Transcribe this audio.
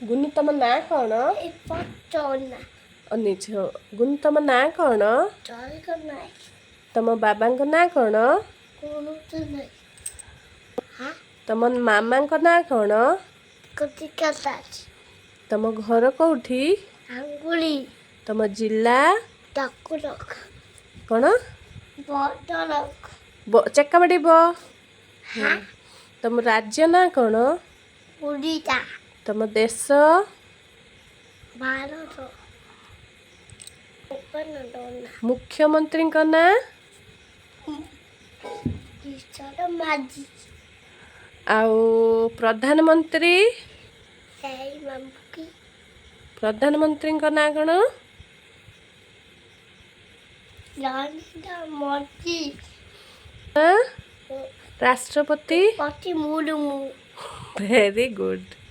ଗୁନି ତମ ନାଁ କ'ଣ? ଅନିଛ। ଗୁନି ତମ ନାଁ କ'ଣ? ତମ ବାବାଙ୍କ ନାଁ କ'ଣ? ତମ ମାମାଙ୍କ ନାଁ କ'ଣ? ତମ ଘର କୋଉଠି? ତମ ଜିଲ୍ଲା କ'ଣ? ଚେକାବାଡ଼ି ବ। ତମ ରାଜ୍ୟ ନାଁ କ'ଣ? ତମ ଦେଶ? ମୁଖ୍ୟମନ୍ତ୍ରୀଙ୍କ ନାଁ? ଆଉ ପ୍ରଧାନମନ୍ତ୍ରୀ? ପ୍ରଧାନମନ୍ତ୍ରୀଙ୍କ ନାଁ କ'ଣ? ରାଷ୍ଟ୍ରପତି? Very good.